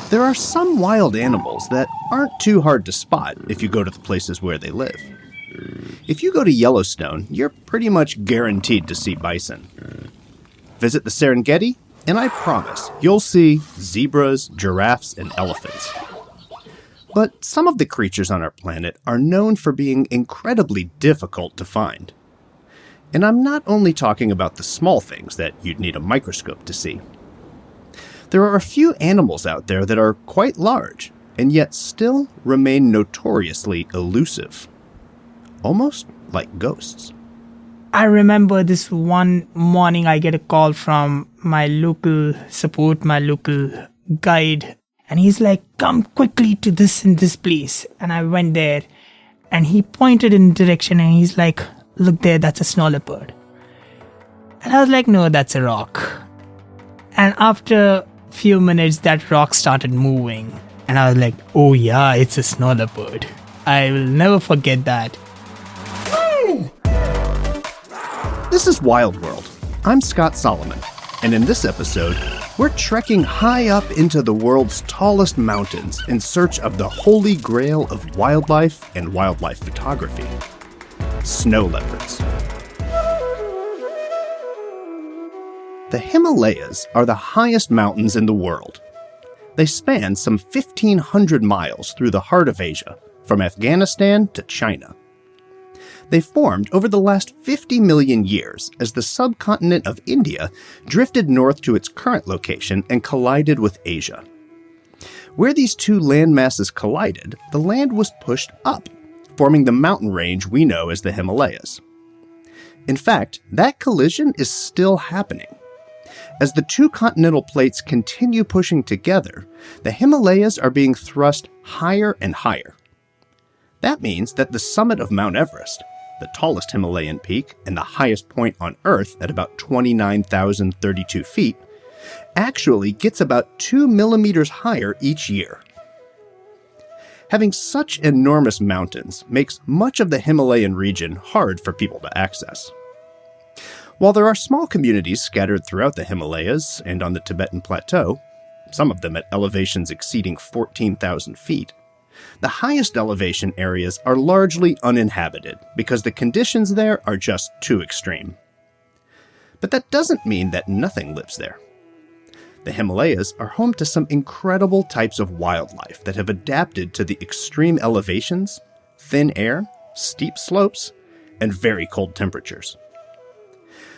There are some wild animals that aren't too hard to spot if you go to the places where they live. If you go to Yellowstone, you're pretty much guaranteed to see bison. Visit the Serengeti, and I promise you'll see zebras, giraffes, and elephants. But some of the creatures on our planet are known for being incredibly difficult to find. And I'm not only talking about the small things that you'd need a microscope to see. There are a few animals out there that are quite large, and yet still remain notoriously elusive. Almost like ghosts. I remember this one morning I get a call from my local support, my local guide, and he's like, come quickly to this and this place. And I went there, and he pointed in a direction, and he's like, look there, that's a snow leopard. And I was like, no, that's a rock. And after few minutes, that rock started moving, and I was like, oh yeah, it's a snow leopard. I will never forget that. This is Wild World. I'm Scott Solomon, and in this episode, we're trekking high up into the world's tallest mountains in search of the holy grail of wildlife and wildlife photography: snow leopards. The Himalayas are the highest mountains in the world. They span some 1,500 miles through the heart of Asia, from Afghanistan to China. They formed over the last 50 million years as the subcontinent of India drifted north to its current location and collided with Asia. Where these two land masses collided, the land was pushed up, forming the mountain range we know as the Himalayas. In fact, that collision is still happening. As the two continental plates continue pushing together, the Himalayas are being thrust higher and higher. That means that the summit of Mount Everest, the tallest Himalayan peak and the highest point on Earth at about 29,032 feet, actually gets about 2 millimeters higher each year. Having such enormous mountains makes much of the Himalayan region hard for people to access. While there are small communities scattered throughout the Himalayas and on the Tibetan Plateau, some of them at elevations exceeding 14,000 feet, the highest elevation areas are largely uninhabited because the conditions there are just too extreme. But that doesn't mean that nothing lives there. The Himalayas are home to some incredible types of wildlife that have adapted to the extreme elevations, thin air, steep slopes, and very cold temperatures.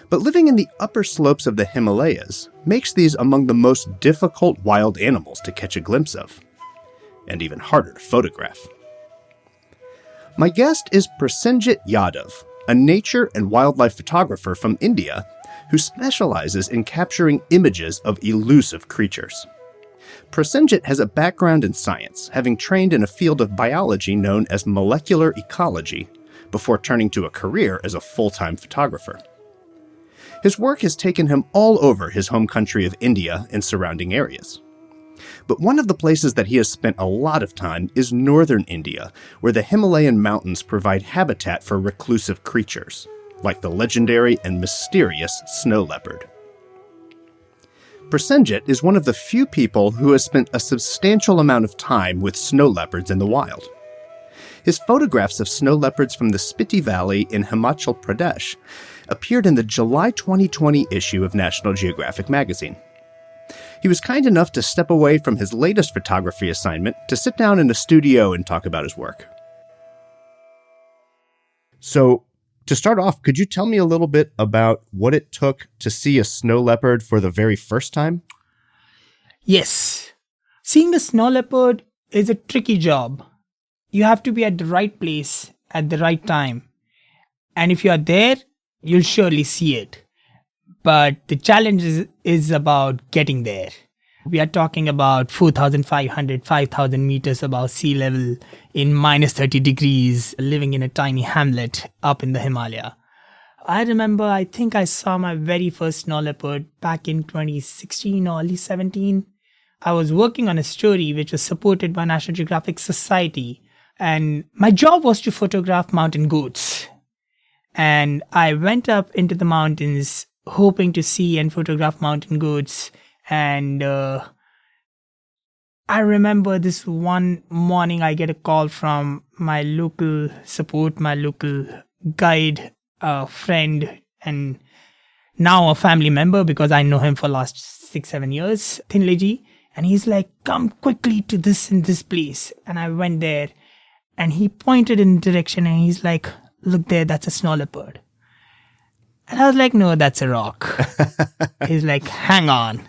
But living in the upper slopes of the Himalayas makes these among the most difficult wild animals to catch a glimpse of, and even harder to photograph. My guest is Prasenjeet Yadav, a nature and wildlife photographer from India who specializes in capturing images of elusive creatures. Prasenjeet has a background in science, having trained in a field of biology known as molecular ecology, before turning to a career as a full-time photographer. His work has taken him all over his home country of India and surrounding areas. But one of the places that he has spent a lot of time is northern India, where the Himalayan mountains provide habitat for reclusive creatures, like the legendary and mysterious snow leopard. Prasenjeet is one of the few people who has spent a substantial amount of time with snow leopards in the wild. His photographs of snow leopards from the Spiti Valley in Himachal Pradesh appeared in the July 2020 issue of National Geographic magazine. He was kind enough to step away from his latest photography assignment to sit down in a studio and talk about his work. So, to start off, could you tell me a little bit about what it took to see a snow leopard for the very first time? Yes. Seeing a snow leopard is a tricky job. You have to be at the right place at the right time. And if you are there, you'll surely see it. But the challenge is about getting there. We are talking about 4,500, 5,000 meters above sea level in minus 30 degrees, living in a tiny hamlet up in the Himalaya. I remember, I think I saw my very first snow leopard back in 2016 or early 17. I was working on a story which was supported by National Geographic Society. And my job was to photograph mountain goats. And I went up into the mountains hoping to see and photograph mountain goats. And I remember this one morning I get a call from my local support, my local guide, friend, and now a family member because I know him for last 6-7 years, Thinleji. And he's like, come quickly to this and this place. And I went there and he pointed in direction and he's like, look there, that's a snow leopard. And I was like, no, that's a rock. He's like, hang on.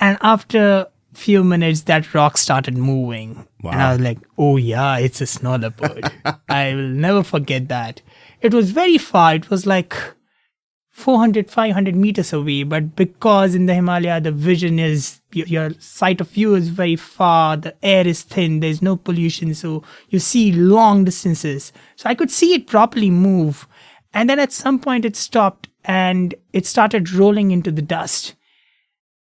And after a few minutes, that rock started moving. Wow. And I was like, oh yeah, it's a snow leopard. I will never forget that. It was very far. It was like 400, 500 meters away. But because in the Himalaya, the vision is, your sight of view is very far. The air is thin. There's no pollution. So you see long distances. So I could see it properly move. And then at some point it stopped and it started rolling into the dust.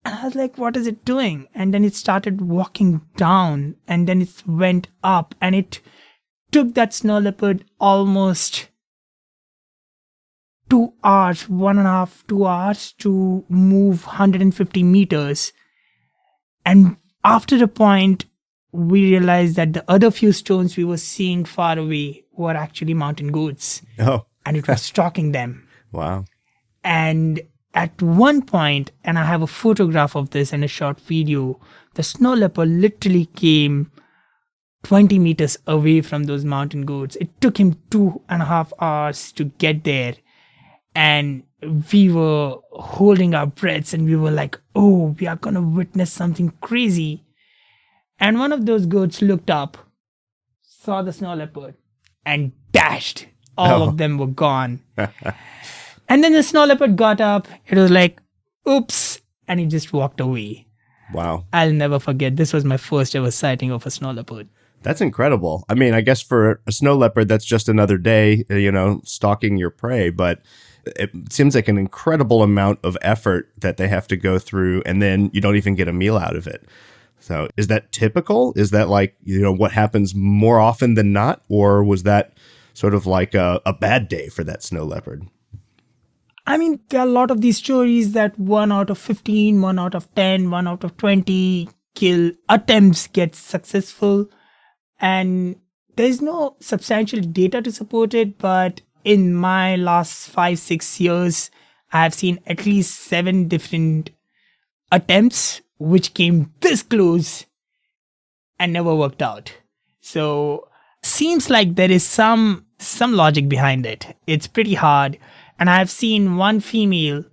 And I was like, what is it doing? And then it started walking down and then it went up and it took that snow leopard almost 2 hours, 1.5, 2 hours to move 150 meters. And after a point, we realized that the other few stones we were seeing far away were actually mountain goats. Oh. And it was stalking them. Wow. And at one point, and I have a photograph of this and a short video, the snow leopard literally came 20 meters away from those mountain goats. It took him 2.5 hours to get there. And we were holding our breaths and we were like, oh, we are going to witness something crazy. And one of those goats looked up, saw the snow leopard, and dashed. All of them were gone. And then the snow leopard got up. It was like, oops. And he just walked away. Wow. I'll never forget. This was my first ever sighting of a snow leopard. That's incredible. I mean, I guess for a snow leopard, that's just another day, stalking your prey. But it seems like an incredible amount of effort that they have to go through. And then you don't even get a meal out of it. So is that typical? Is that like, what happens more often than not? Or was that sort of like a bad day for that snow leopard? I mean, there are a lot of these stories that 1 out of 15, 1 out of 10, 1 out of 20 kill attempts get successful. And there's no substantial data to support it. But in my last 5-6 years, I have seen at least 7 different attempts which came this close and never worked out. So seems like there is some logic behind it. It's pretty hard. And I've seen one female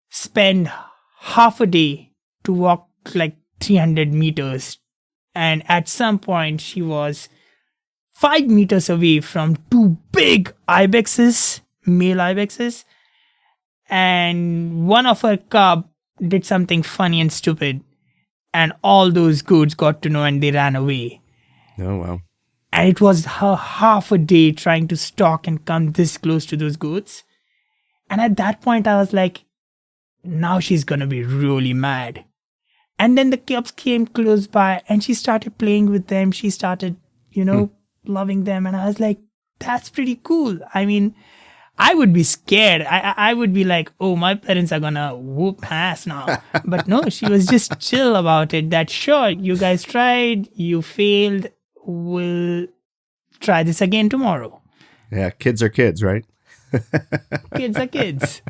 spend half a day to walk like 300 meters. And at some point she was 5 meters away from 2 big ibexes, male ibexes. And one of her cub did something funny and stupid. And all those goats got to know and they ran away. Oh, wow. And it was her half a day trying to stalk and come this close to those goats. And at that point, I was like, now she's going to be really mad. And then the cubs came close by and she started playing with them. She started, loving them. And I was like, that's pretty cool. I mean, I would be scared. I would be like, oh, my parents are going to whoop my ass now. But no, she was just chill about it. That sure, you guys tried, you failed. We'll try this again tomorrow. Yeah, kids are kids, right? Kids are kids.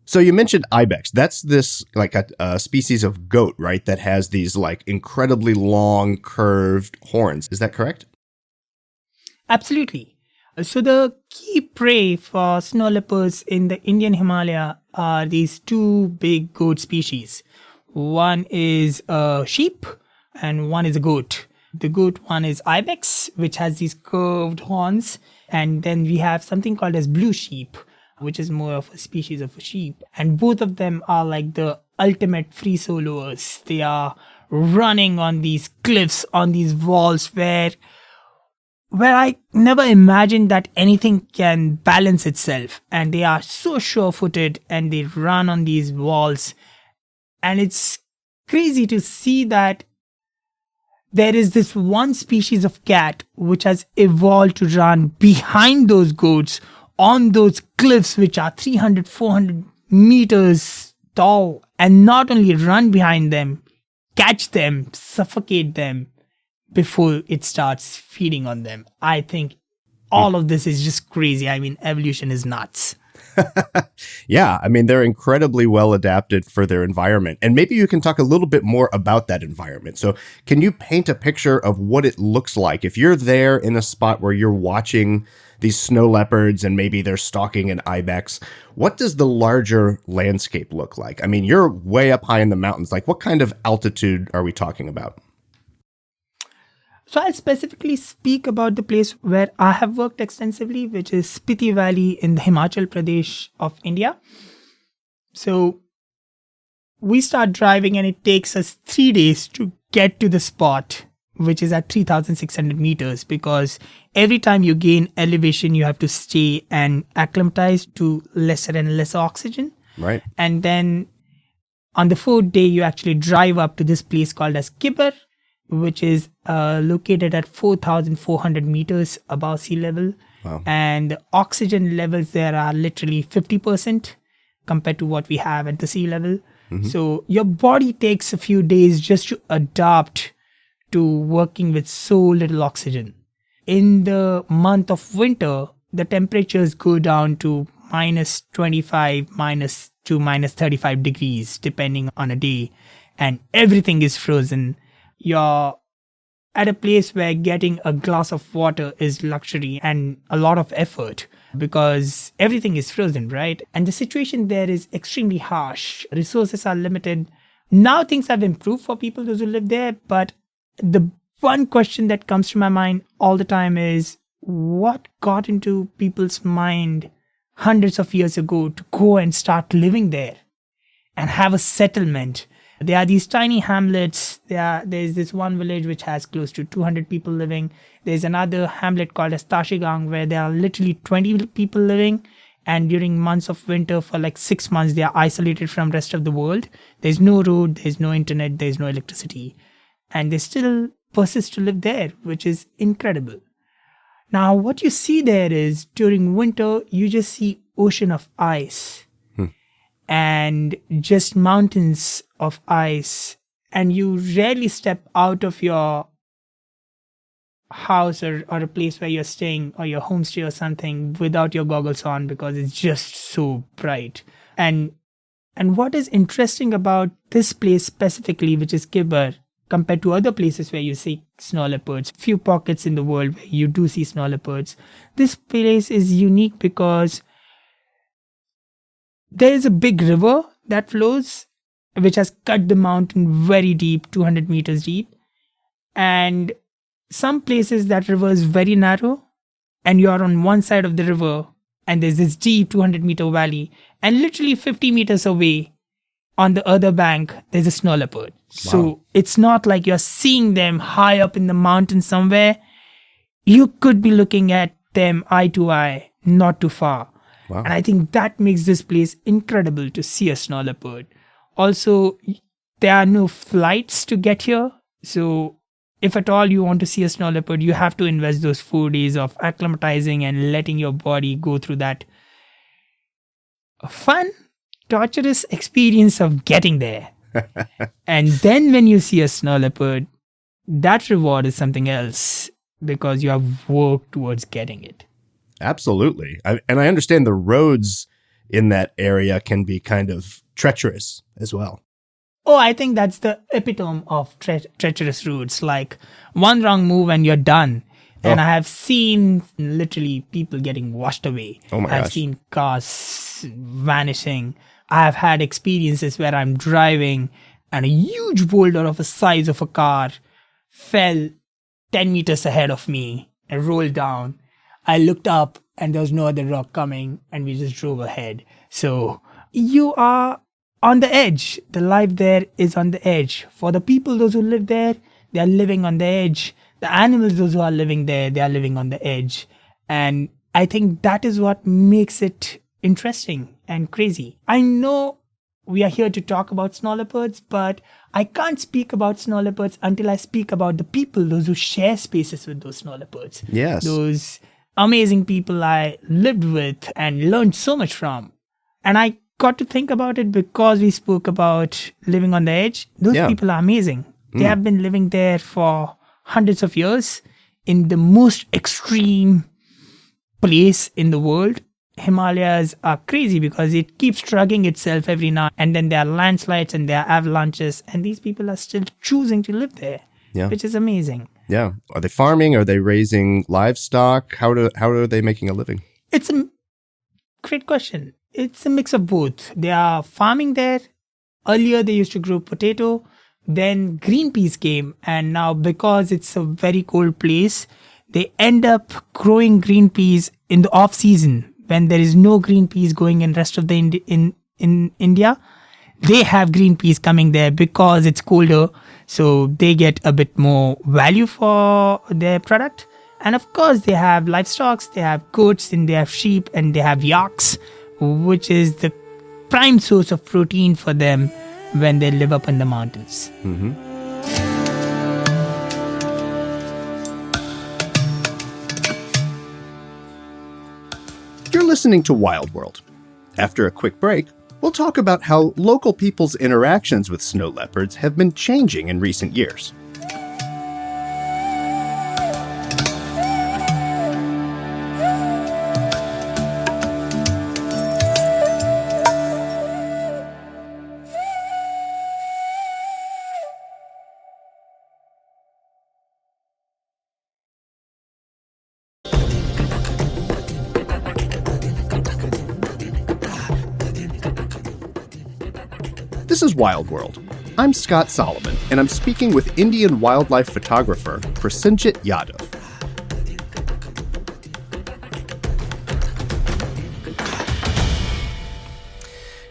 So you mentioned ibex. That's this like a species of goat, right? That has these like incredibly long curved horns. Is that correct? Absolutely. So the key prey for snow leopards in the Indian Himalaya are these 2 big goat species. One is a sheep and one is a goat. The goat one is ibex, which has these curved horns. And then we have something called as blue sheep, which is more of a species of a sheep. And both of them are like the ultimate free soloers. They are running on these cliffs, on these walls where I never imagined that anything can balance itself. And they are so sure-footed and they run on these walls. And it's crazy to see that there is this one species of cat which has evolved to run behind those goats on those cliffs which are 300, 400 meters tall, and not only run behind them, catch them, suffocate them before it starts feeding on them. I think all of this is just crazy. I mean, evolution is nuts. Yeah, I mean, they're incredibly well adapted for their environment. And maybe you can talk a little bit more about that environment. So can you paint a picture of what it looks like if you're there in a spot where you're watching these snow leopards and maybe they're stalking an ibex? What does the larger landscape look like? I mean, you're way up high in the mountains. Like, what kind of altitude are we talking about? So I'll specifically speak about the place where I have worked extensively, which is Spiti Valley in the Himachal Pradesh of India. So we start driving and it takes us 3 days to get to the spot, which is at 3,600 meters, because every time you gain elevation, you have to stay and acclimatize to lesser and lesser oxygen. Right. And then on the 4th day, you actually drive up to this place called as Kibber, which is located at 4,400 meters above sea level. Wow. And the oxygen levels there are literally 50% compared to what we have at the sea level. So your body takes a few days just to adapt to working with so little oxygen. In the month of winter, the temperatures go down to minus 25, minus to minus 35 degrees, depending on a day. And everything is frozen. You're at a place where getting a glass of water is luxury and a lot of effort because everything is frozen, right? And the situation there is extremely harsh. Resources are limited. Now things have improved for people those who live there, but the one question that comes to my mind all the time is what got into people's mind hundreds of years ago to go and start living there and have a settlement? There are these tiny hamlets. There's this one village which has close to 200 people living. There's another hamlet called as Tashigang where there are literally 20 people living. And during months of winter for like 6 months, they are isolated from rest of the world. There's no road, there's no internet, there's no electricity. And they still persist to live there, which is incredible. Now, what you see there is during winter, you just see ocean of ice. And just mountains of ice, and you rarely step out of your house or a place where you're staying or your homestay or something without your goggles on because it's just so bright. And what is interesting about this place specifically, which is Kibber, compared to other places where you see snow leopards, few pockets in the world where you do see snow leopards, this place is unique because there is a big river that flows, which has cut the mountain very deep, 200 meters deep. And some places that river is very narrow and you're on one side of the river and there's this deep 200-meter valley. And literally 50 meters away on the other bank, there's a snow leopard. Wow. So it's not like you're seeing them high up in the mountain somewhere. You could be looking at them eye to eye, not too far. Wow. And I think that makes this place incredible to see a snow leopard. Also, there are no flights to get here. So if at all you want to see a snow leopard, you have to invest those 4 days of acclimatizing and letting your body go through that fun, torturous experience of getting there. And then when you see a snow leopard, that reward is something else because you have worked towards getting it. Absolutely. And I understand the roads in that area can be kind of treacherous as well. Oh, I think that's the epitome of treacherous roads. Like one wrong move and you're done. And I have seen literally people getting washed away. Oh my gosh. I've seen cars vanishing. I have had experiences where I'm driving and a huge boulder of the size of a car fell 10 meters ahead of me and rolled down. I looked up and there was no other rock coming and we just drove ahead. So you are on the edge. The life there is on the edge. For the people, those who live there, they are living on the edge. The animals, those who are living there, they are living on the edge. And I think that is what makes it interesting and crazy. I know we are here to talk about snow leopards, but I can't speak about snow leopards until I speak about the people, those who share spaces with those snow leopards. Yes. Those amazing people I lived with and learned so much from. And I got to think about it because we spoke about living on the edge. Those Yeah. people are amazing. They have been living there for hundreds of years in the most extreme place in the world. Himalayas are crazy because it keeps shrugging itself every now and then. There are landslides and there are avalanches, and these people are still choosing to live there, Yeah. which is amazing. Yeah. Are they farming? Are they raising livestock? How are they making a living? It's a great question. It's a mix of both. They are farming there. Earlier, they used to grow potato. Then green peas came, and now because it's a very cold place, they end up growing green peas in the off season when there is no green peas going in rest of the in India. They have green peas coming there because it's colder, so they get a bit more value for their product. And of course, they have livestock, they have goats, and they have sheep, and they have yaks, which is the prime source of protein for them when they live up in the mountains. You're listening to Wild World. After a quick break, we'll talk about how local people's interactions with snow leopards have been changing in recent years. This is Wild World. I'm Scott Solomon, and I'm speaking with Indian wildlife photographer Prasenjeet Yadav.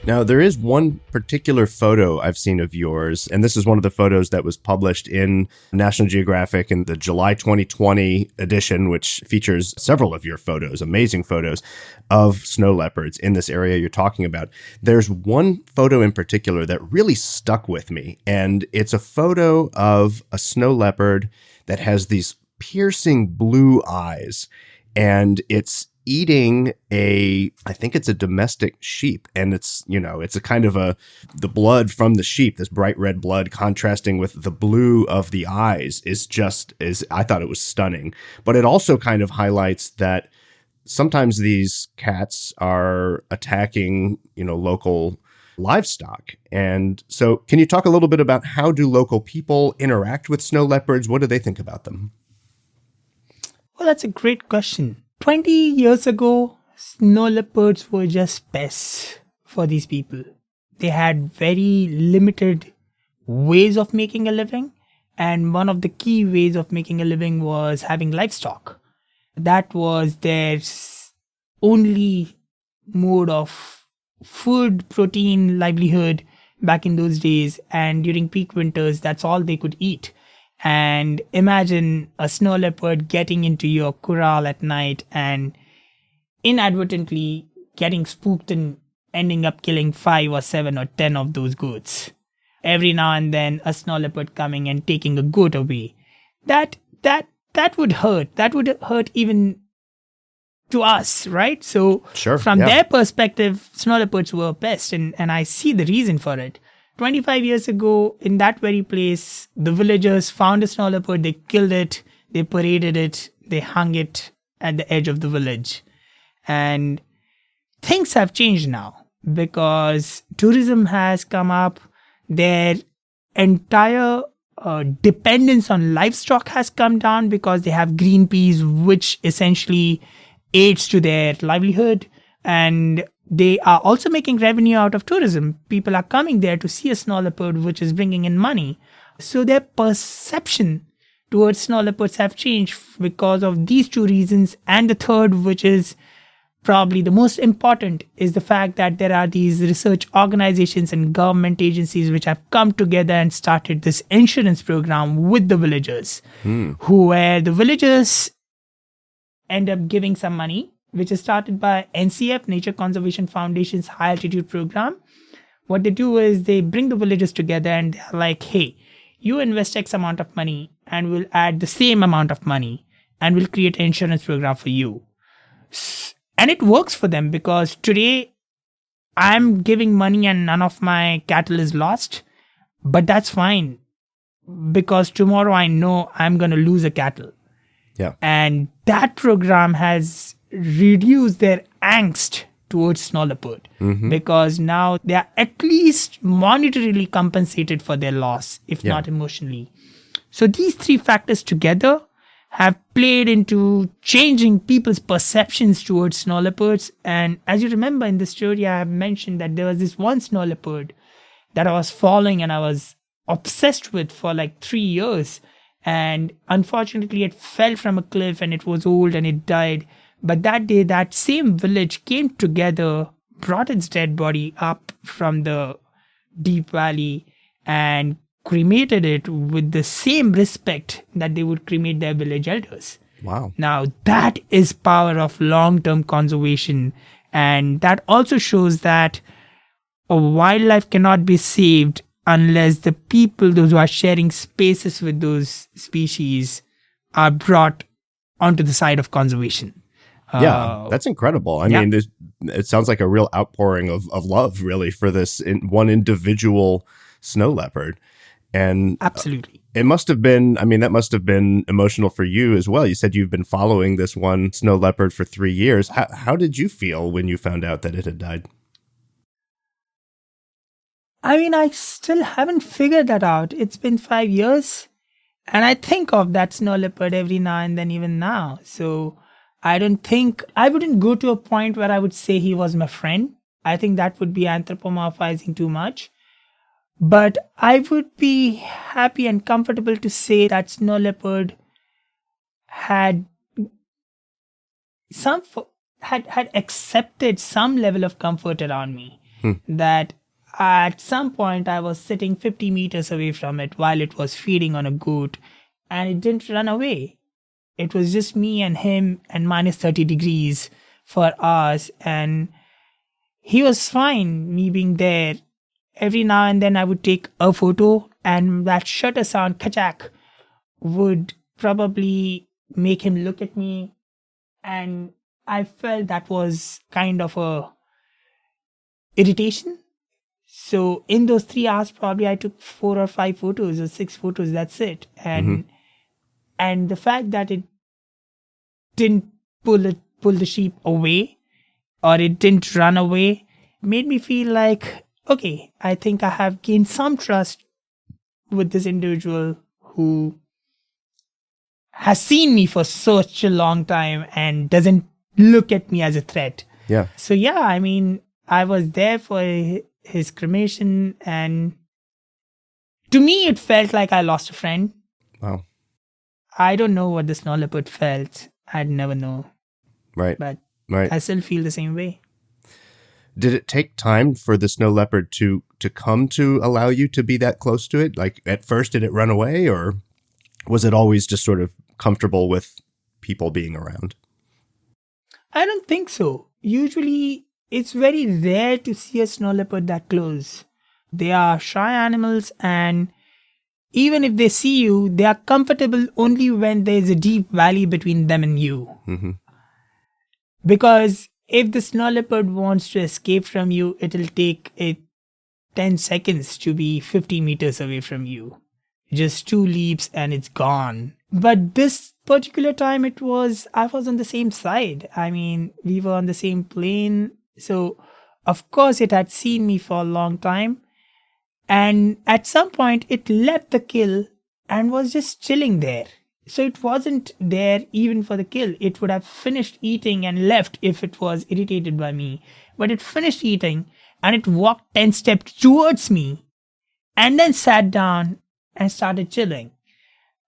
Now, there is one particular photo I've seen of yours, and this is one of the photos that was published in National Geographic in the July 2020 edition, which features several of your photos, amazing photos of snow leopards in this area you're talking about. There's one photo in particular that really stuck with me, and it's a photo of a snow leopard that has these piercing blue eyes, and it's eating I think it's a domestic sheep, and it's a kind of the blood from the sheep, this bright red blood contrasting with the blue of the eyes I thought it was stunning. But it also kind of highlights that sometimes these cats are attacking, local livestock. And so can you talk a little bit about how do local people interact with snow leopards? What do they think about them? Well, that's a great question. 20 years ago, snow leopards were just pests for these people. They had very limited ways of making a living, and one of the key ways of making a living was having livestock. That was their only mode of food, protein, livelihood back in those days, and during peak winters, that's all they could eat. And imagine a snow leopard getting into your corral at night and inadvertently getting spooked and ending up killing 5 or 7 or 10 of those goats. Every now and then a snow leopard coming and taking a goat away. That would hurt. That would hurt even to us, right? So Sure, from yeah. their perspective, snow leopards were a pest, and I see the reason for it. 25 years ago, in that very place, the villagers found a snow leopard, they killed it, they paraded it, they hung it at the edge of the village. And things have changed now because tourism has come up. Their entire dependence on livestock has come down because they have green peas, which essentially aids to their livelihood. And they are also making revenue out of tourism. People are coming there to see a snow leopard, which is bringing in money. So their perception towards snow leopards have changed because of these two reasons. And the third, which is probably the most important, is the fact that there are these research organizations and government agencies which have come together and started this insurance program with the villagers, where the villagers end up giving some money, which is started by NCF, Nature Conservation Foundation's High Altitude Program. What they do is they bring the villagers together and they're like, hey, you invest X amount of money and we'll add the same amount of money and we'll create an insurance program for you. And it works for them because today I'm giving money and none of my cattle is lost. But that's fine because tomorrow I know I'm going to lose a cattle. Yeah. And that program has reduced their angst towards snow leopard because now they are at least monetarily compensated for their loss, if not emotionally. So these three factors together have played into changing people's perceptions towards snow leopards. And as you remember in the story, I have mentioned that there was this one snow leopard that I was following and I was obsessed with for like 3 years. And unfortunately, it fell from a cliff and it was old and it died. But that day, that same village came together, brought its dead body up from the deep valley and cremated it with the same respect that they would cremate their village elders. Wow. Now, that is power of long-term conservation. And that also shows that a wildlife cannot be saved unless the people, those who are sharing spaces with those species, are brought onto the side of conservation. Yeah, that's incredible. I mean, it sounds like a real outpouring of love, really, for this one individual snow leopard. And absolutely. It must have been, I mean, that must have been emotional for you as well. You said you've been following this one snow leopard for 3 years. How did you feel when you found out that it had died? I mean, I still haven't figured that out. It's been 5 years. And I think of that snow leopard every now and then, even now. So I wouldn't go to a point where I would say he was my friend. I think that would be anthropomorphizing too much. But I would be happy and comfortable to say that snow leopard had accepted some level of comfort around me. That at some point I was sitting 50 meters away from it while it was feeding on a goat, and it didn't run away. It was just me and him and minus 30 degrees for hours, and he was fine, me being there. Every now and then I would take a photo, and that shutter sound, kachak, would probably make him look at me. And I felt that was kind of a irritation. So in those 3 hours, probably I took 4 or 5 photos or 6 photos. That's it. And the fact that it didn't pull the sheep away, or it didn't run away, made me feel like, okay, I think I have gained some trust with this individual who has seen me for such a long time and doesn't look at me as a threat. Yeah. So yeah, I mean, I was there for his cremation, and to me it felt like I lost a friend. Wow. I don't know what the snow leopard felt. I'd never know. Right. But right. I still feel the same way. Did it take time for the snow leopard to come to allow you to be that close to it? Like at first, did it run away, or was it always just sort of comfortable with people being around? I don't think so. Usually, it's very rare to see a snow leopard that close. They are shy animals, and even if they see you, they are comfortable only when there is a deep valley between them and you. Because if the snow leopard wants to escape from you, it'll take it 10 seconds to be 50 meters away from you. Just 2 leaps and it's gone. But this particular time I was on the same side. I mean, we were on the same plane. So, of course, it had seen me for a long time. And at some point, it left the kill and was just chilling there. So it wasn't there even for the kill. It would have finished eating and left if it was irritated by me. But it finished eating and it walked 10 steps towards me and then sat down and started chilling.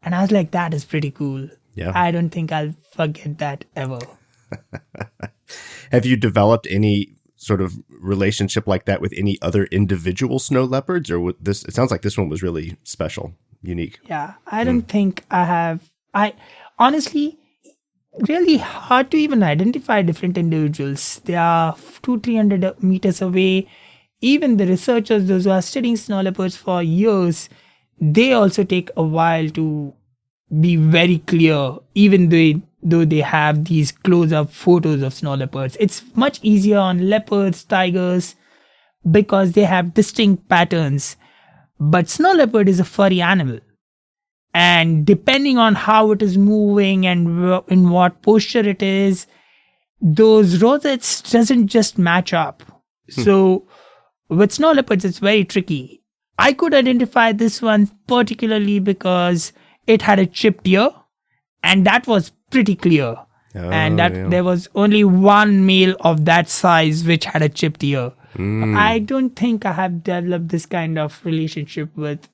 And I was like, that is pretty cool. Yeah. I don't think I'll forget that ever. Have you developed any sort of relationship like that with any other individual snow leopards, or with this? It sounds like this one was really special, unique. Yeah, I don't think I have. I honestly, really hard to even identify different individuals. They are 200-300 meters away. Even the researchers, those who are studying snow leopards for years, they also take a while to be very clear, even though though they have these close-up photos of snow leopards. It's much easier on leopards, tigers, because they have distinct patterns. But snow leopard is a furry animal. And depending on how it is moving and in what posture it is, those rosettes doesn't just match up. So with snow leopards, it's very tricky. I could identify this one particularly because it had a chipped ear, and that was pretty clear. And that there was only one male of that size which had a chipped ear. I don't think I have developed this kind of relationship with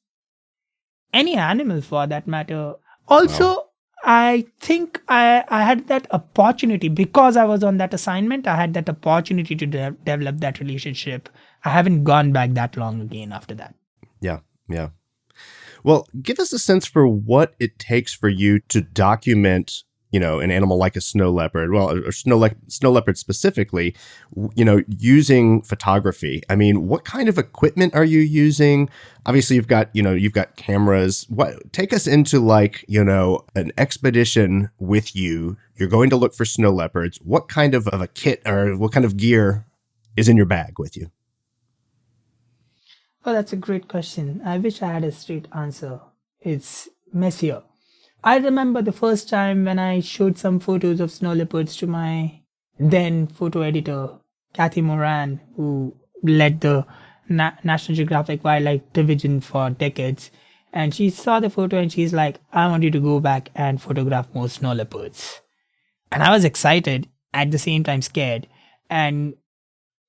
any animal for that matter. Also, I think I had that opportunity because I was on that assignment. I had that opportunity to develop that relationship. I haven't gone back that long again after that. Yeah, yeah. Well, give us a sense for what it takes for you to document, an animal like a snow leopard, or snow leopard specifically, using photography. I mean, what kind of equipment are you using? Obviously, you've got cameras. Take us into an expedition with you. You're going to look for snow leopards. What kind of a kit or what kind of gear is in your bag with you? Oh, that's a great question. I wish I had a straight answer. It's messier. I remember the first time when I showed some photos of snow leopards to my then photo editor, Kathy Moran, who led the National Geographic Wildlife Division for decades. And she saw the photo and she's like, I want you to go back and photograph more snow leopards. And I was excited, at the same time scared. And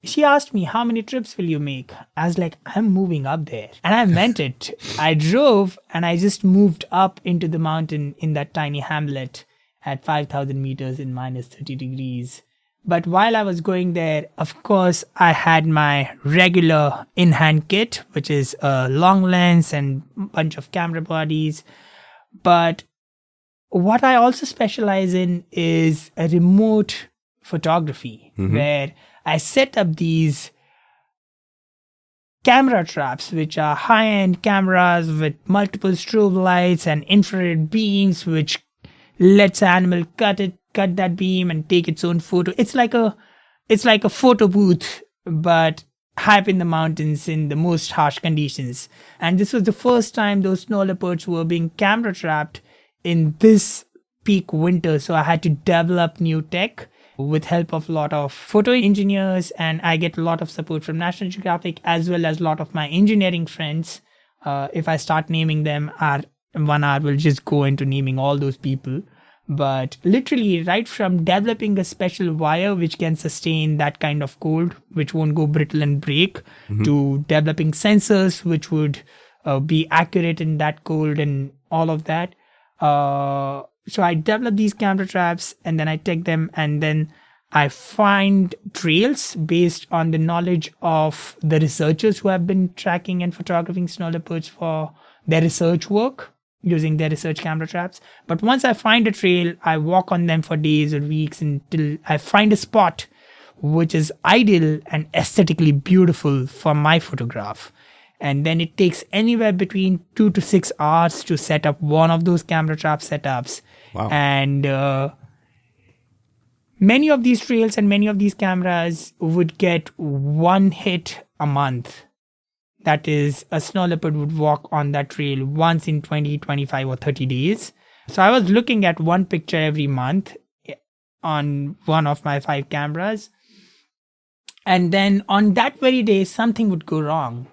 she asked me, how many trips will you make? I was like, I'm moving up there. And I meant it. I drove and I just moved up into the mountain in that tiny hamlet at 5,000 meters in minus 30 degrees. But while I was going there, of course, I had my regular in-hand kit, which is a long lens and a bunch of camera bodies. But what I also specialize in is a remote photography, where I set up these camera traps, which are high-end cameras with multiple strobe lights and infrared beams, which lets an animal cut that beam and take its own photo. It's like a photo booth, but high up in the mountains in the most harsh conditions. And this was the first time those snow leopards were being camera trapped in this peak winter. So I had to develop new tech with help of a lot of photo engineers, and I get a lot of support from National Geographic as well as a lot of my engineering friends. If I start naming them, 1 hour will just go into naming all those people. But literally, right from developing a special wire which can sustain that kind of cold, which won't go brittle and break, to developing sensors which would be accurate in that cold and all of that. So I develop these camera traps and then I take them and then I find trails based on the knowledge of the researchers who have been tracking and photographing snow leopards for their research work using their research camera traps. But once I find a trail, I walk on them for days or weeks until I find a spot which is ideal and aesthetically beautiful for my photograph. And then it takes anywhere between 2 to 6 hours to set up one of those camera trap setups. Wow. And many of these trails and many of these cameras would get one hit a month. That is, a snow leopard would walk on that trail once in 20, 25 or 30 days. So I was looking at one picture every month on one of my 5 cameras. And then on that very day, something would go wrong.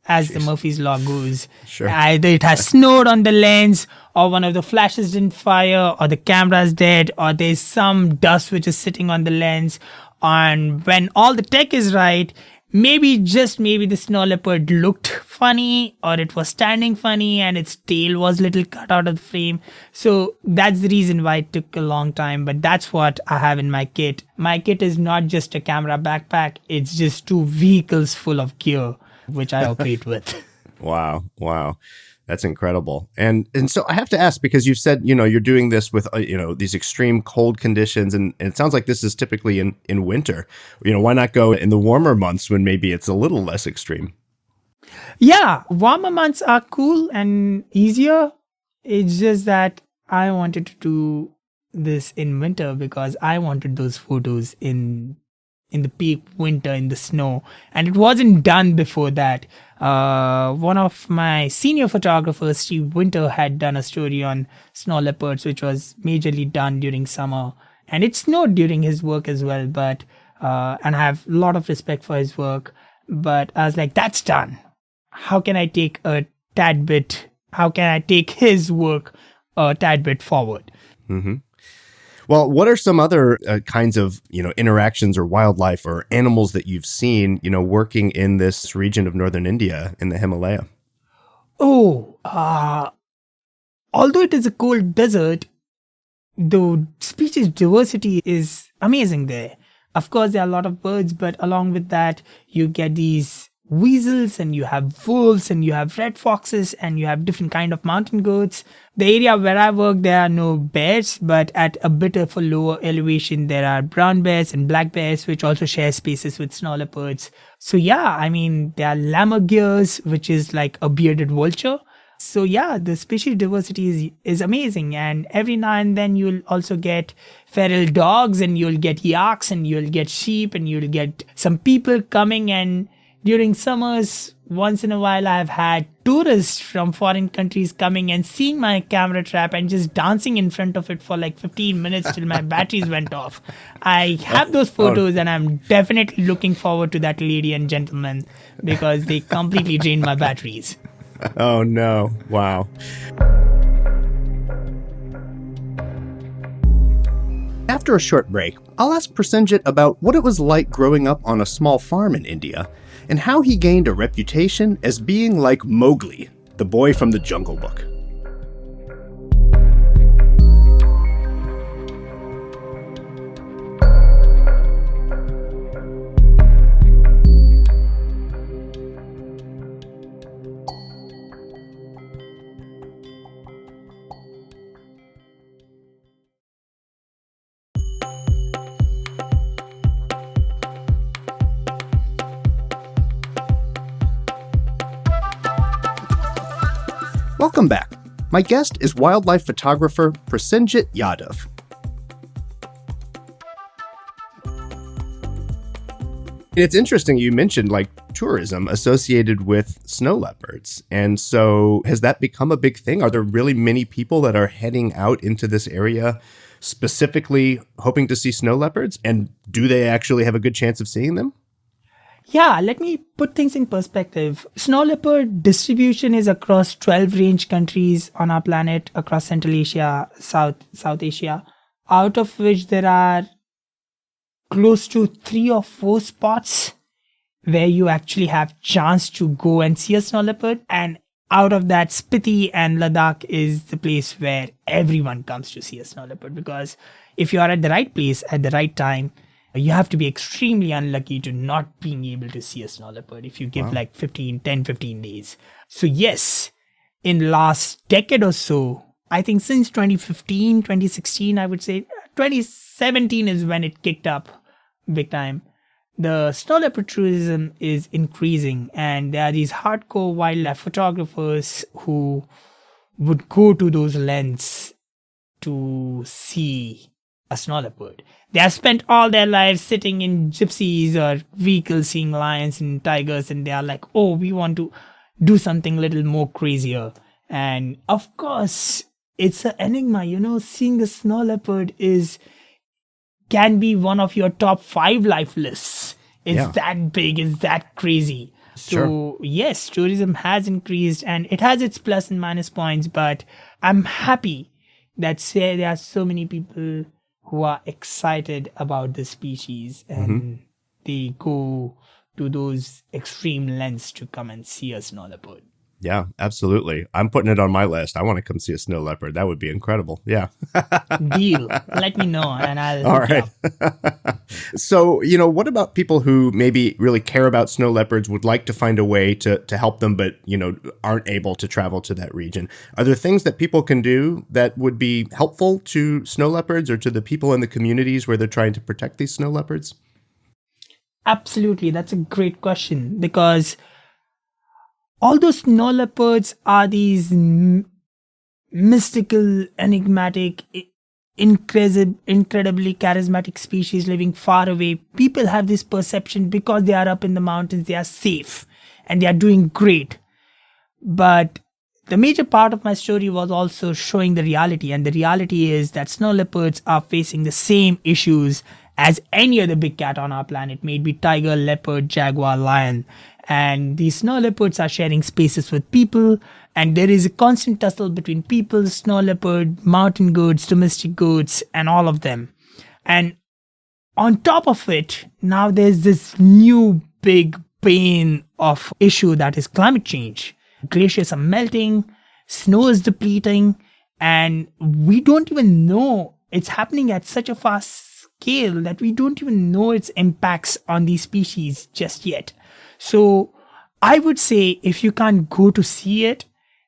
As the Murphy's Law goes. Sure. Either it has snowed on the lens, or one of the flashes didn't fire, or the camera is dead, or there's some dust which is sitting on the lens. And when all the tech is right, maybe the snow leopard looked funny, or it was standing funny and its tail was a little cut out of the frame. So that's the reason why it took a long time. But that's what I have in my kit. My kit is not just a camera backpack, it's just 2 vehicles full of gear which I operate with. Wow. That's incredible. And so I have to ask, because you've said, you're doing this with, these extreme cold conditions, and it sounds like this is typically in winter. Why not go in the warmer months when maybe it's a little less extreme? Yeah, warmer months are cool and easier. It's just that I wanted to do this in winter because I wanted those photos in the peak winter in the snow, and it wasn't done before that. One of my senior photographers, Steve Winter, had done a story on snow leopards, which was majorly done during summer, and it snowed during his work as well. But and I have a lot of respect for his work. But I was like, that's done. How can I take a tad bit? How can I take his work a tad bit forward? Mm-hmm. Well, what are some other kinds of, interactions or wildlife or animals that you've seen, working in this region of northern India in the Himalaya? Oh, although it is a cold desert, the species diversity is amazing there. Of course, there are a lot of birds, but along with that, you get these weasels and you have wolves and you have red foxes and you have different kind of mountain goats. The area where I work, there are no bears, but at a bit of a lower elevation, there are brown bears and black bears, which also share spaces with snow leopards. So yeah, I mean, there are lammergeiers, which is like a bearded vulture. So yeah, the species diversity is amazing, and every now and then you'll also get feral dogs and you'll get yaks and you'll get sheep and you'll get some people coming. And during summers, once in a while, I've had tourists from foreign countries coming and seeing my camera trap and just dancing in front of it for like 15 minutes till my batteries went off. I have those photos and I'm definitely looking forward to that lady and gentleman because they completely drained my batteries. Oh, no. Wow. After a short break, I'll ask Prasenjeet about what it was like growing up on a small farm in India and how he gained a reputation as being like Mowgli, the boy from the Jungle Book. Welcome back. My guest is wildlife photographer Prasenjeet Yadav. It's interesting you mentioned tourism associated with snow leopards. And so has that become a big thing? Are there really many people that are heading out into this area specifically hoping to see snow leopards? And do they actually have a good chance of seeing them? Yeah, let me put things in perspective. Snow leopard distribution is across 12 range countries on our planet, across Central Asia, South Asia, out of which there are close to 3 or 4 spots where you actually have chance to go and see a snow leopard. And out of that, Spiti and Ladakh is the place where everyone comes to see a snow leopard, because if you are at the right place at the right time, you have to be extremely unlucky to not being able to see a snow leopard if you give 15 days. So yes, in the last decade or so, I think since 2015, 2016, I would say 2017 is when it kicked up big time. The snow leopard tourism is increasing, and there are these hardcore wildlife photographers who would go to those lands to see a snow leopard. They have spent all their lives sitting in gypsies or vehicles seeing lions and tigers, and they are like, oh, we want to do something a little more crazier. And of course, it's an enigma, seeing a snow leopard can be one of your top 5 life lists. It's that big, it's that crazy. So yes, tourism has increased and it has its plus and minus points, but I'm happy that there are so many people who are excited about the species and they go to those extreme lengths to come and see a snow leopard. Yeah, absolutely. I'm putting it on my list. I want to come see a snow leopard. That would be incredible. Yeah. Deal. Let me know and I'll All hook right. you up. So, what about people who maybe really care about snow leopards, would like to find a way to help them, but, aren't able to travel to that region? Are there things that people can do that would be helpful to snow leopards or to the people in the communities where they're trying to protect these snow leopards? Absolutely. That's a great question, because although snow leopards are these mystical, enigmatic incredibly charismatic species living far away. People have this perception because they are up in the mountains, they are safe and they are doing great. But the major part of my story was also showing the reality. And the reality is that snow leopards are facing the same issues as any other big cat on our planet, may it be tiger, leopard, jaguar, lion. And these snow leopards are sharing spaces with people, and there is a constant tussle between people, snow leopard, mountain goats, domestic goats, and all of them. And on top of it, now there's this new big pain of issue that is climate change. Glaciers are melting, snow is depleting, and we don't even know it's happening at such a fast scale that we don't even know its impacts on these species just yet. So I would say if you can't go to see it,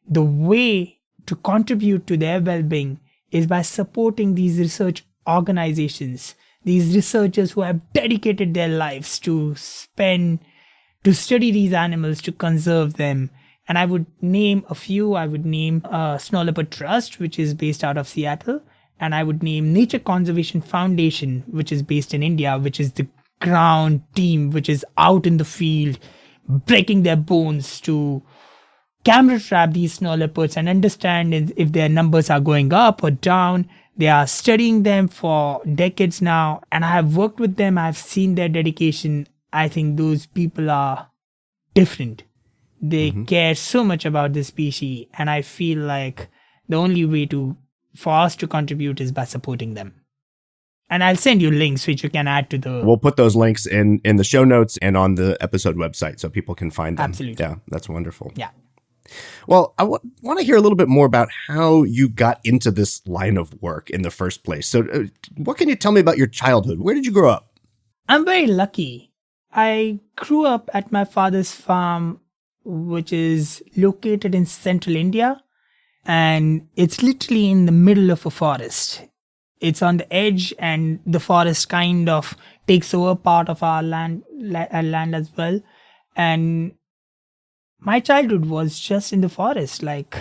the way to contribute to their well-being is by supporting these research organizations, these researchers who have dedicated their lives to study these animals, to conserve them. And I would name a few. I would name Snow Leopard Trust, which is based out of Seattle. And I would name Nature Conservation Foundation, which is based in India, which is the ground team, which is out in the field, breaking their bones to camera trap these snow leopards and understand if their numbers are going up or down. They are studying them for decades now. And I have worked with them. I've seen their dedication. I think those people are different. They care so much about the species. And I feel like the only way for us to contribute is by supporting them. And I'll send you links which you can add to the... We'll put those links in the show notes and on the episode website so people can find them. Absolutely. Yeah, that's wonderful. Yeah. Well, I want to hear a little bit more about how you got into this line of work in the first place. So what can you tell me about your childhood? Where did you grow up? I'm very lucky. I grew up at my father's farm, which is located in central India. And it's literally in the middle of a forest. It's on the edge, and the forest kind of takes over part of our land as well. And my childhood was just in the forest. Like,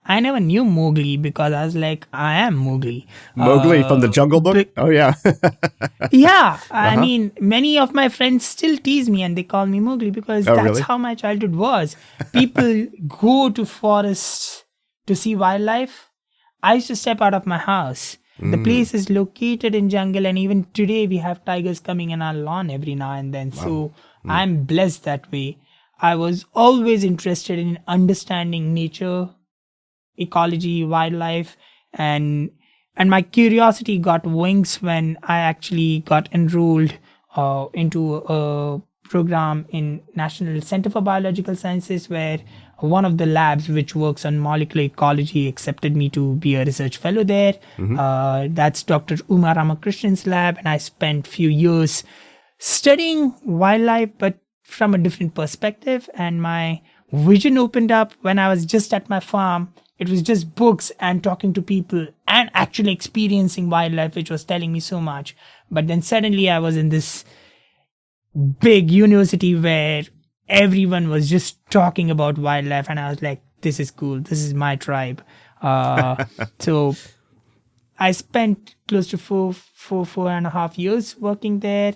I never knew Mowgli because I was like, I am Mowgli. Mowgli from the Jungle Book? Oh, yeah. Yeah. I mean, many of my friends still tease me and they call me Mowgli because that's really? how my childhood was. People go to forests to see wildlife. I used to step out of my house. The place is located in jungle, and even today we have tigers coming in our lawn every now and then. Wow. So I'm blessed that way. I was always interested in understanding nature, ecology, wildlife, and my curiosity got wings when I actually got enrolled into a program in National Center for Biological Sciences, where one of the labs which works on molecular ecology accepted me to be a research fellow there. That's Dr. Uma Ramakrishnan's lab, and I spent few years studying wildlife, but from a different perspective. And my vision opened up when I was just at my farm. It was just books and talking to people and actually experiencing wildlife, which was telling me so much. But then suddenly I was in this big university where everyone was just talking about wildlife, and I was like, this is cool. This is my tribe. So I spent close to four and a half years working there.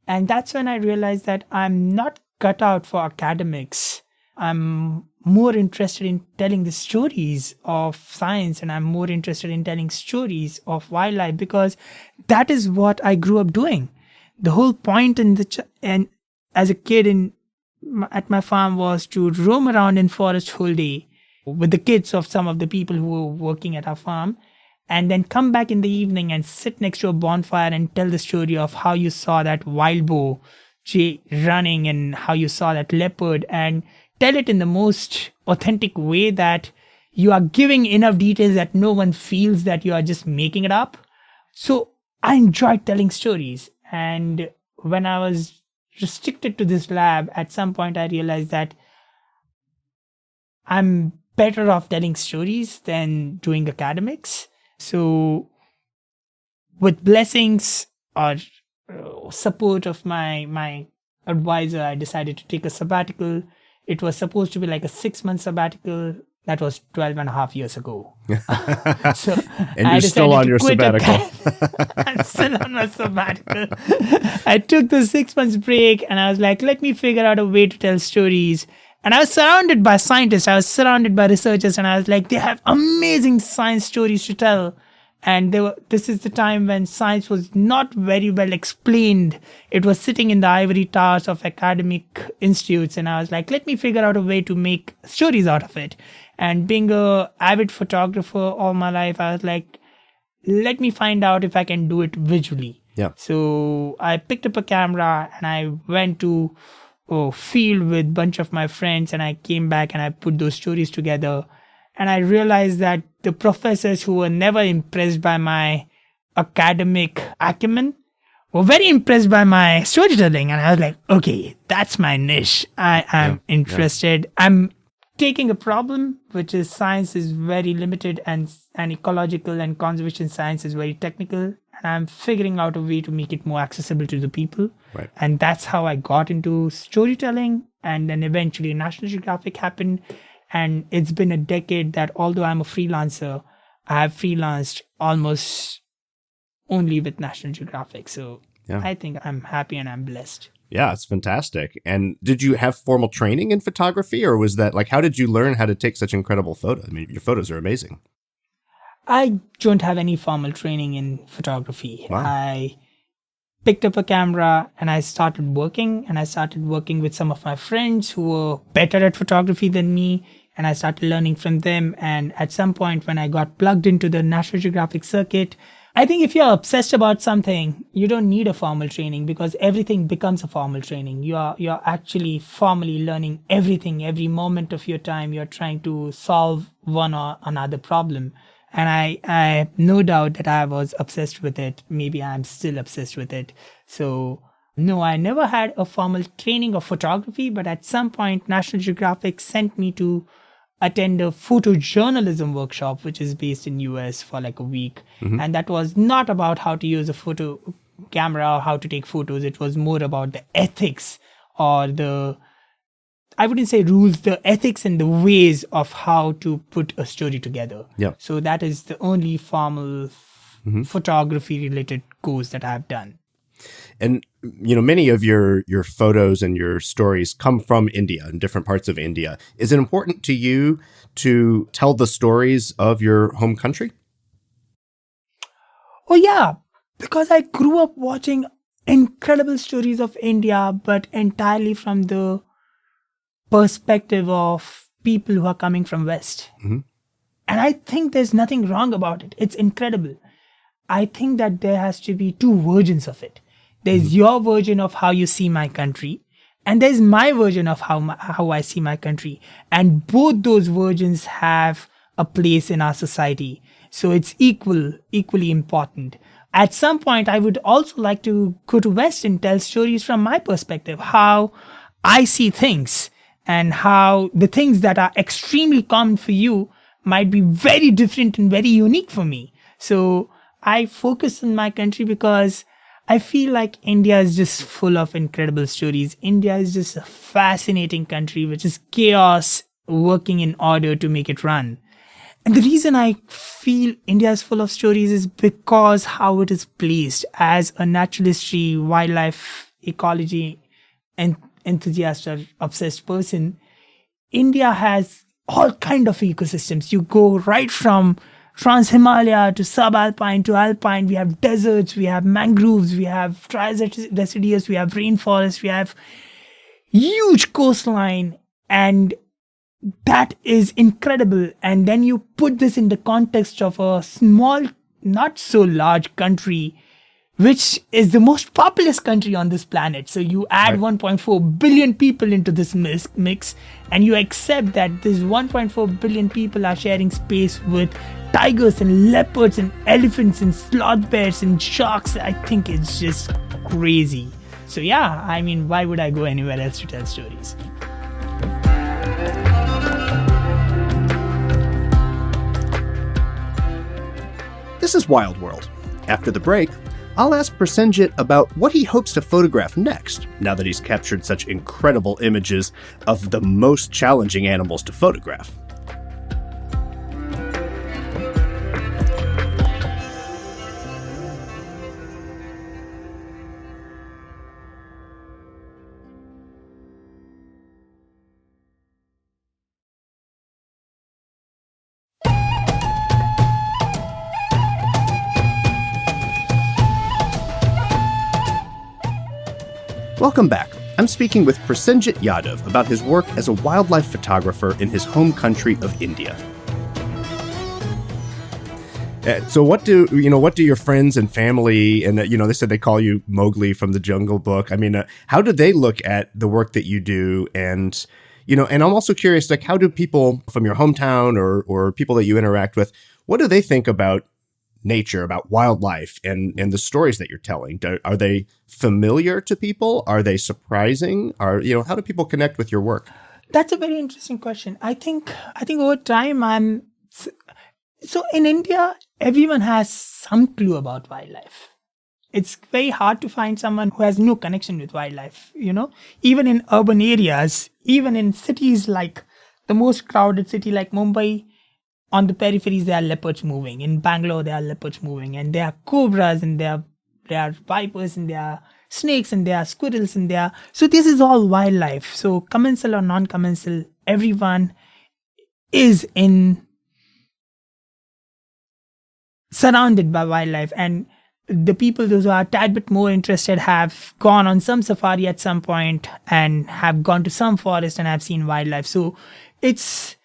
And that's when I realized that I'm not cut out for academics. I'm more interested in telling the stories of science, and I'm more interested in telling stories of wildlife because that is what I grew up doing. The whole point and as a kid at my farm was to roam around in forest whole day with the kids of some of the people who were working at our farm, and then come back in the evening and sit next to a bonfire and tell the story of how you saw that wild boar running and how you saw that leopard, and tell it in the most authentic way that you are giving enough details that no one feels that you are just making it up. So I enjoyed telling stories. And when I was restricted to this lab, at some point I realized that I'm better off telling stories than doing academics. So with blessings or support of my advisor, I decided to take a sabbatical. It was supposed to be like a 6-month sabbatical. That was 12 and a half years ago. So And you're still on your sabbatical. I'm still on my sabbatical. I took the 6 months break and I was like, let me figure out a way to tell stories. And I was surrounded by scientists. I was surrounded by researchers. And I was like, they have amazing science stories to tell. And this is the time when science was not very well explained. It was sitting in the ivory towers of academic institutes. And I was like, let me figure out a way to make stories out of it. And being an avid photographer all my life, I was like, let me find out if I can do it visually. Yeah. So I picked up a camera and I went to a field with a bunch of my friends. And I came back and I put those stories together. And I realized that the professors who were never impressed by my academic acumen were very impressed by my storytelling. And I was like, okay, that's my niche. I am interested. I'm taking a problem, which is science is very limited and ecological and conservation science is very technical. And I'm figuring out a way to make it more accessible to the people. Right. And that's how I got into storytelling. And then eventually National Geographic happened. And it's been a decade that although I'm a freelancer, I have freelanced almost only with National Geographic. So I think I'm happy and I'm blessed. Yeah, it's fantastic. And did you have formal training in photography, or was that like, how did you learn how to take such incredible photos? I mean, your photos are amazing. I don't have any formal training in photography. Wow. I picked up a camera and I started working, and I started working with some of my friends who were better at photography than me, and I started learning from them. And at some point when I got plugged into the National Geographic circuit, I think if you're obsessed about something, you don't need a formal training because everything becomes a formal training. You're actually formally learning everything. Every moment of your time, you're trying to solve one or another problem. And I have no doubt that I was obsessed with it. Maybe I'm still obsessed with it. So no, I never had a formal training of photography, but at some point, National Geographic sent me to attend a photojournalism workshop, which is based in US for like a week. Mm-hmm. And that was not about how to use a photo camera or how to take photos. It was more about the ethics or I wouldn't say rules, the ethics and the ways of how to put a story together. Yep. So that is the only formal photography related course that I've done. And, you know, many of your photos and your stories come from India and different parts of India. Is it important to you to tell the stories of your home country? Oh, yeah, because I grew up watching incredible stories of India, but entirely from the perspective of people who are coming from West. Mm-hmm. And I think there's nothing wrong about it. It's incredible. I think that there has to be two versions of it. There's your version of how you see my country, and there's my version of how I see my country. And both those versions have a place in our society. So it's equally important. At some point, I would also like to go to West and tell stories from my perspective, how I see things and how the things that are extremely common for you might be very different and very unique for me. So I focus on my country because I feel like India is just full of incredible stories. India is just a fascinating country, which is chaos working in order to make it run. And the reason I feel India is full of stories is because how it is placed as a natural history, wildlife, ecology, and enthusiast or obsessed person. India has all kind of ecosystems. You go right from Trans-Himalaya to subalpine to alpine. We have deserts, we have mangroves, we have trias-deciduous, we have rainforests, we have huge coastline, and that is incredible. And then you put this in the context of a small, not so large country, which is the most populous country on this planet. So you add 1.4 billion people into this mix, and you accept that this 1.4 billion people are sharing space with tigers and leopards and elephants and sloth bears and sharks. I think it's just crazy. So yeah, I mean, why would I go anywhere else to tell stories? This is Wild World. After the break, I'll ask Prasenjeet about what he hopes to photograph next, now that he's captured such incredible images of the most challenging animals to photograph. Welcome back. I'm speaking with Prasenjeet Yadav about his work as a wildlife photographer in his home country of India. So what do your friends and family, and they said they call you Mowgli from the Jungle Book. I mean, how do they look at the work that you do? And, and I'm also curious, like, how do people from your hometown or people that you interact with, what do they think about nature, about wildlife and the stories that you're telling? Are they familiar to people? Are they surprising? How do people connect with your work? That's a very interesting question. I think over time so in India, everyone has some clue about wildlife. It's very hard to find someone who has no connection with wildlife, Even in urban areas, even in cities like the most crowded city like Mumbai, on the peripheries there are leopards moving. In Bangalore there are leopards moving, and there are cobras, and there are vipers, and there are snakes, and there are squirrels, and so this is all wildlife. So commensal or non-commensal, everyone is surrounded by wildlife, and the people, those who are a tad bit more interested, have gone on some safari at some point and have gone to some forest and have seen wildlife. So it's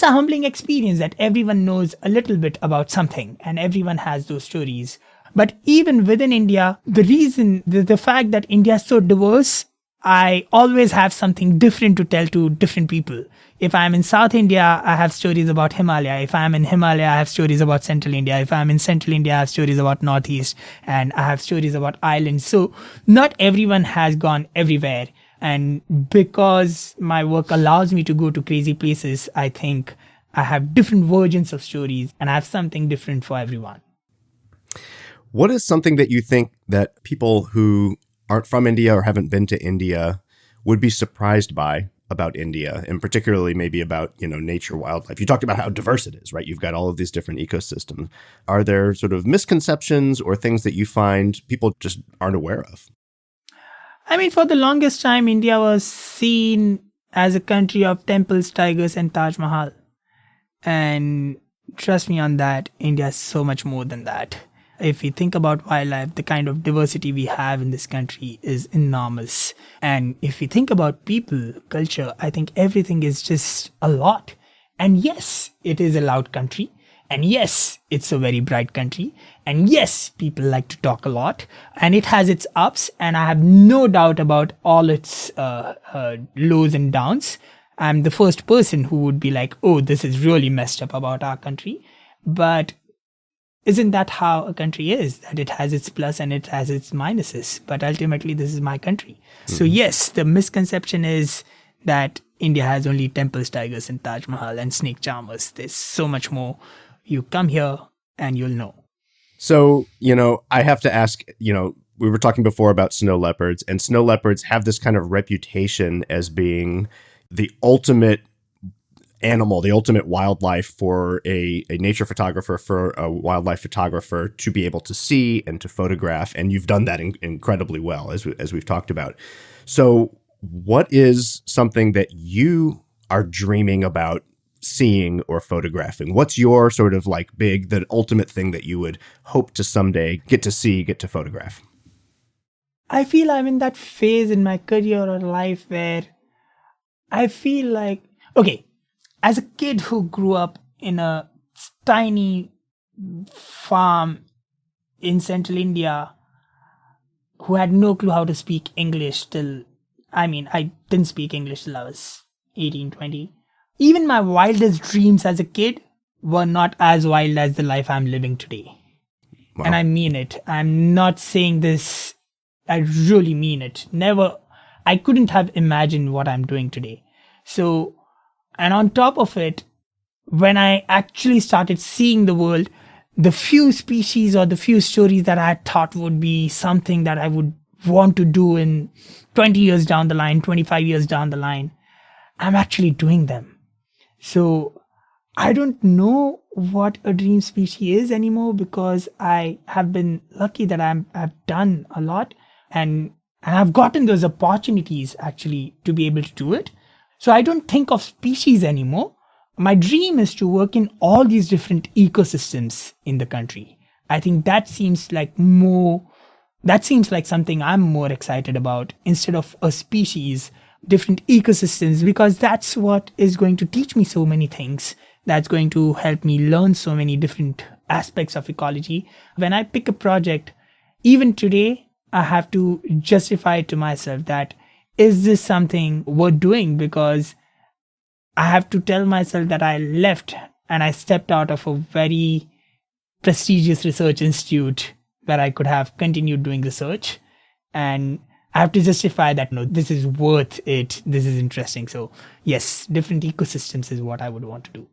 a humbling experience that everyone knows a little bit about something and everyone has those stories. But even within India, the fact that India is so diverse, I always have something different to tell to different people. If I'm in South India, I have stories about Himalaya. If I'm in Himalaya, I have stories about Central India. If I'm in Central India, I have stories about Northeast, and I have stories about islands. So not everyone has gone everywhere. And because my work allows me to go to crazy places, I think I have different versions of stories and I have something different for everyone. What is something that you think that people who aren't from India or haven't been to India would be surprised by about India, and particularly maybe about, nature, wildlife? You talked about how diverse it is, right? You've got all of these different ecosystems. Are there sort of misconceptions or things that you find people just aren't aware of? I mean, for the longest time, India was seen as a country of temples, tigers, and Taj Mahal. And trust me on that, India is so much more than that. If we think about wildlife, the kind of diversity we have in this country is enormous. And if we think about people, culture, I think everything is just a lot. And yes, it is a loud country. And yes, it's a very bright country. And yes, people like to talk a lot. And it has its ups. And I have no doubt about all its lows and downs. I'm the first person who would be like, oh, this is really messed up about our country. But isn't that how a country is? That it has its plus and it has its minuses. But ultimately, this is my country. Mm-hmm. So yes, the misconception is that India has only temples, tigers, and Taj Mahal and snake charmers. There's so much more. You come here and you'll know. So, I have to ask, we were talking before about snow leopards, and snow leopards have this kind of reputation as being the ultimate animal, the ultimate wildlife for a nature photographer, for a wildlife photographer to be able to see and to photograph. And you've done that incredibly well, as we've talked about. So what is something that you are dreaming about seeing or photographing? What's your sort of like the ultimate thing that you would hope to someday get to see, get to photograph? I feel I'm in that phase in my career or life where I feel like, okay, as a kid who grew up in a tiny farm in central India, who had no clue how to speak English I didn't speak English till I was 18, 20. Even my wildest dreams as a kid were not as wild as the life I'm living today. Wow. And I mean it. I'm not saying this. I really mean it. Never. I couldn't have imagined what I'm doing today. So, and on top of it, when I actually started seeing the world, the few species or the few stories that I thought would be something that I would want to do in 20 years down the line, 25 years down the line, I'm actually doing them. So I don't know what a dream species is anymore, because I have been lucky that I've done a lot and I've gotten those opportunities actually to be able to do it. So I don't think of species anymore. My dream is to work in all these different ecosystems in the country. I think that seems like more that seems like something I'm more excited about instead of a species, different ecosystems, because that's what is going to teach me so many things. That's going to help me learn so many different aspects of ecology. When I pick a project, even today, I have to justify it to myself that is this something worth doing? Because I have to tell myself that I left and I stepped out of a very prestigious research institute where I could have continued doing research. And I have to justify that, no, this is worth it. This is interesting. So yes, different ecosystems is what I would want to do.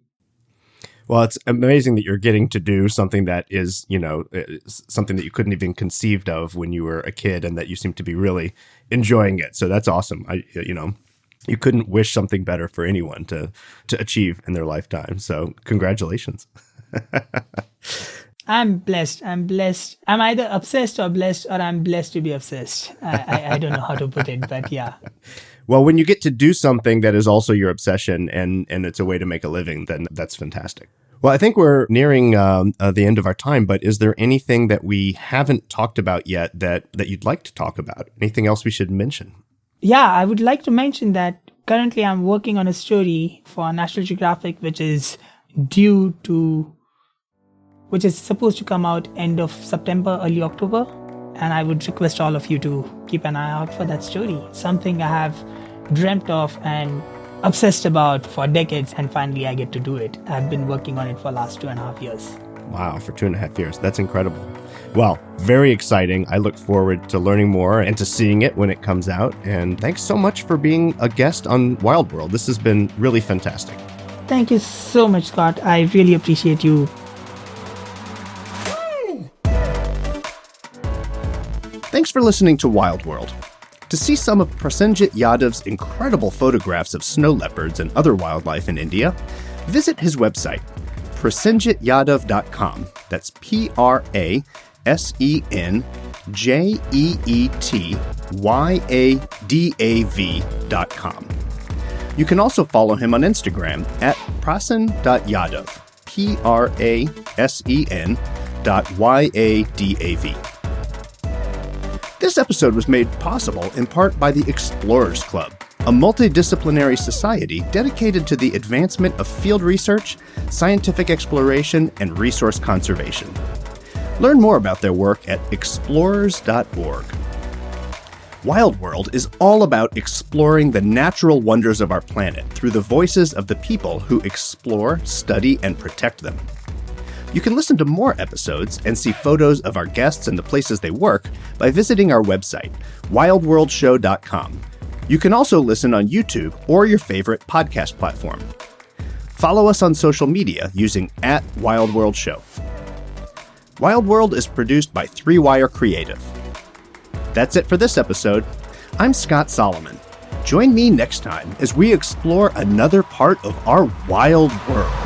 Well, it's amazing that you're getting to do something that is, something that you couldn't even conceived of when you were a kid, and that you seem to be really enjoying it. So that's awesome. You couldn't wish something better for anyone to achieve in their lifetime. So congratulations. I'm blessed. I'm either obsessed or blessed, or I'm blessed to be obsessed. I don't know how to put it, but yeah. Well, when you get to do something that is also your obsession and it's a way to make a living, then that's fantastic. Well, I think we're nearing the end of our time, but is there anything that we haven't talked about yet that you'd like to talk about? Anything else we should mention? Yeah, I would like to mention that currently I'm working on a story for National Geographic, which is supposed to come out end of September, early October. And I would request all of you to keep an eye out for that story. Something I have dreamt of and obsessed about for decades, and finally I get to do it. I've been working on it for the last 2.5 years. Wow, for 2.5 years. That's incredible. Well, very exciting. I look forward to learning more and to seeing it when it comes out. And thanks so much for being a guest on Wild World. This has been really fantastic. Thank you so much, Scott. I really appreciate you. Thanks for listening to Wild World. To see some of Prasenjeet Yadav's incredible photographs of snow leopards and other wildlife in India, visit his website, prasenjeetyadav.com. That's PRASENJEETYADAV.com. You can also follow him on Instagram at prasen.yadav, prasen.yadav. This episode was made possible in part by the Explorers Club, a multidisciplinary society dedicated to the advancement of field research, scientific exploration, and resource conservation. Learn more about their work at explorers.org. Wild World is all about exploring the natural wonders of our planet through the voices of the people who explore, study, and protect them. You can listen to more episodes and see photos of our guests and the places they work by visiting our website, wildworldshow.com. You can also listen on YouTube or your favorite podcast platform. Follow us on social media using @WildWorldShow. Wild World is produced by 3Wire Creative. That's it for this episode. I'm Scott Solomon. Join me next time as we explore another part of our wild world.